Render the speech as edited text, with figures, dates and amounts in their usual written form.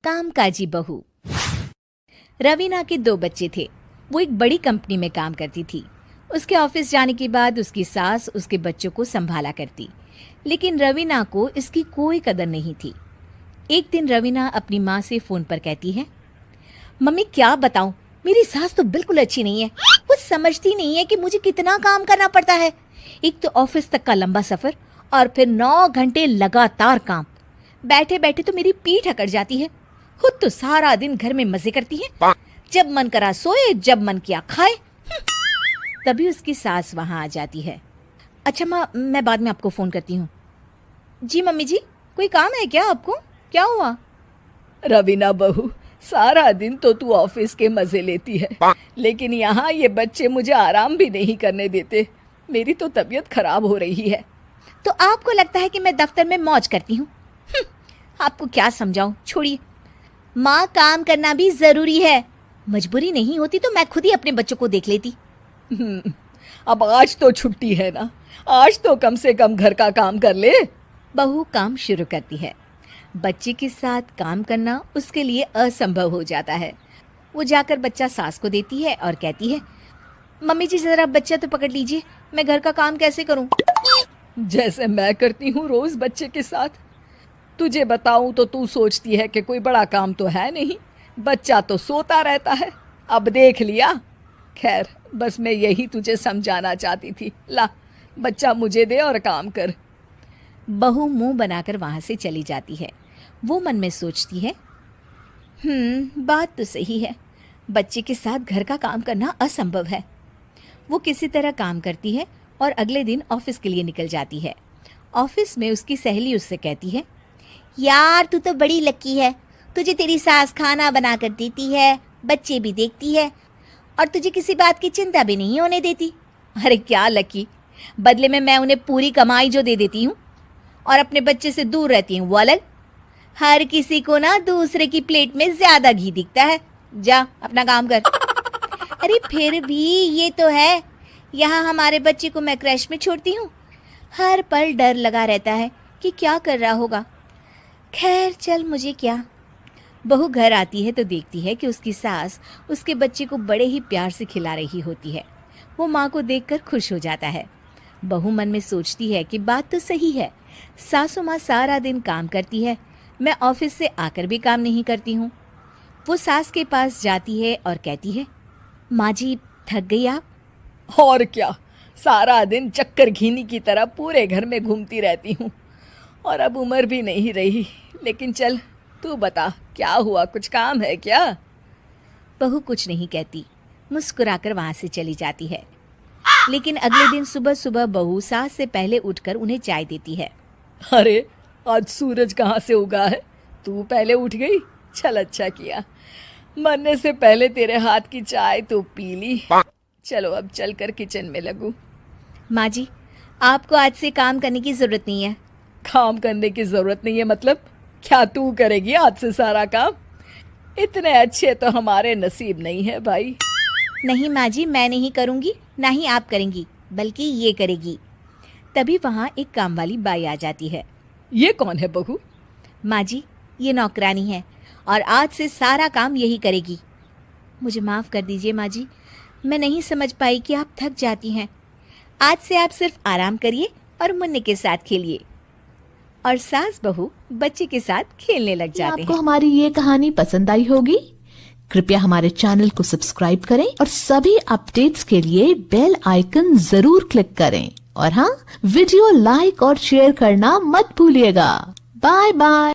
कामकाजी बहू। रवीना के 2 बच्चे थे। वो एक बड़ी कंपनी में काम करती थी। उसके ऑफिस जाने के बाद उसकी सास उसके बच्चों को संभाला करती, लेकिन रवीना को इसकी कोई कदर नहीं थी। एक दिन रवीना अपनी माँ से फोन पर कहती है, मम्मी क्या बताऊं, मेरी सास तो बिल्कुल अच्छी नहीं है। वो समझती नहीं है कि मुझे कितना काम करना पड़ता है। एक तो ऑफिस तक का लंबा सफर और फिर 9 घंटे लगातार काम। बैठे बैठे तो मेरी पीठ अकड़ जाती है। खुद तो सारा दिन घर में मजे करती है, जब मन करा सोए, जब मन किया खाए। तभी उसकी सास वहां आ जाती है। अच्छा माँ, मैं बाद में आपको फोन करती हूँ। जी मम्मी जी, कोई काम है क्या आपको? क्या हुआ? रवीना बहू, सारा दिन तो तू ऑफिस के मजे लेती है, लेकिन यहाँ ये बच्चे मुझे आराम भी नहीं करने देते। मेरी तो तबीयत खराब हो रही है। तो आपको लगता है कि मैं दफ्तर में मौज करती हूँ? आपको क्या समझाऊं, छोड़िए। माँ, काम करना भी जरूरी है। मजबूरी नहीं होती तो मैं खुद ही अपने बच्चों को देख लेती। अब आज तो छुट्टी है ना, आज तो कम से कम घर का काम कर ले। बहू काम शुरू करती है। बच्चे के साथ काम करना उसके लिए असंभव हो जाता है। वो जाकर बच्चा सास को देती है और कहती है, मम्मी जी जरा बच्चा तो पकड़ लीजिए, मैं घर का काम कैसे करूं? जैसे मैं करती हूँ रोज बच्चे के साथ। तुझे बताऊं तो तू सोचती है कि कोई बड़ा काम तो है नहीं, बच्चा तो सोता रहता है। अब देख लिया। खैर, बस मैं यही तुझे समझाना चाहती थी। ला, बच्चा मुझे दे और काम कर। बहू मुंह बनाकर वहां से चली जाती है। वो मन में सोचती है, बात तो सही है, बच्चे के साथ घर का काम करना असंभव है। वो किसी तरह काम करती है और अगले दिन ऑफिस के लिए निकल जाती है। ऑफिस में उसकी सहेली उससे कहती है, यार तू तो बड़ी लकी है, तुझे तेरी सास खाना बना कर देती है, बच्चे भी देखती है और तुझे किसी बात की चिंता भी नहीं होने देती। अरे क्या लकी, बदले में मैं उन्हें पूरी कमाई जो दे देती हूँ और अपने बच्चे से दूर रहती हूँ वो अलग। हर किसी को ना दूसरे की प्लेट में ज्यादा घी दिखता है। जा अपना काम कर। अरे फिर भी ये तो है, यहाँ हमारे बच्चे को मैं क्रैश में छोड़ती हूँ, हर पल डर लगा रहता है कि क्या कर रहा होगा। खैर चल, मुझे क्या। बहू घर आती है तो देखती है कि उसकी सास उसके बच्चे को बड़े ही प्यार से खिला रही होती है। वो माँ को देखकर खुश हो जाता है। बहू मन में सोचती है कि बात तो सही है, सासू माँ सारा दिन काम करती है, मैं ऑफिस से आकर भी काम नहीं करती हूँ। वो सास के पास जाती है और कहती है, माँ जी थक गई आप? और क्या, सारा दिन चक्कर घीनी की तरह पूरे घर में घूमती रहती हूँ और अब उम्र भी नहीं रही। लेकिन चल तू बता, क्या हुआ, कुछ काम है क्या? बहू कुछ नहीं कहती, मुस्कुराकर वहां से चली जाती है। लेकिन अगले दिन सुबह सुबह बहू सास से पहले उठकर उन्हें चाय देती है। अरे आज सूरज कहाँ से उगा है, तू पहले उठ गई? चल अच्छा किया, मरने से पहले तेरे हाथ की चाय तो पी ली। चलो अब चलकर किचन में लगूं। माँ जी, आपको आज से काम करने की जरूरत नहीं है। काम करने की जरूरत नहीं है मतलब? क्या तू करेगी आज से सारा काम? इतने अच्छे तो हमारे नसीब नहीं है भाई। नहीं माँ जी, मैं नहीं करूँगी, ना ही आप करेंगी, बल्कि ये करेगी। तभी वहाँ एक काम वाली बाई आ जाती है। ये कौन है बहू? माँ जी, ये नौकरानी है और आज से सारा काम यही करेगी। मुझे माफ़ कर दीजिए माँ जी, मैं नहीं समझ पाई कि आप थक जाती हैं। आज से आप सिर्फ आराम करिए और मुन्ने के साथ खेलिए। और सास बहू बच्चे के साथ खेलने लग जाते हैं। आपको हमारी ये कहानी पसंद आई होगी। कृपया हमारे चैनल को सब्सक्राइब करें और सभी अपडेट्स के लिए बेल आइकन जरूर क्लिक करें। और हाँ, वीडियो लाइक और शेयर करना मत भूलिएगा। Bye bye.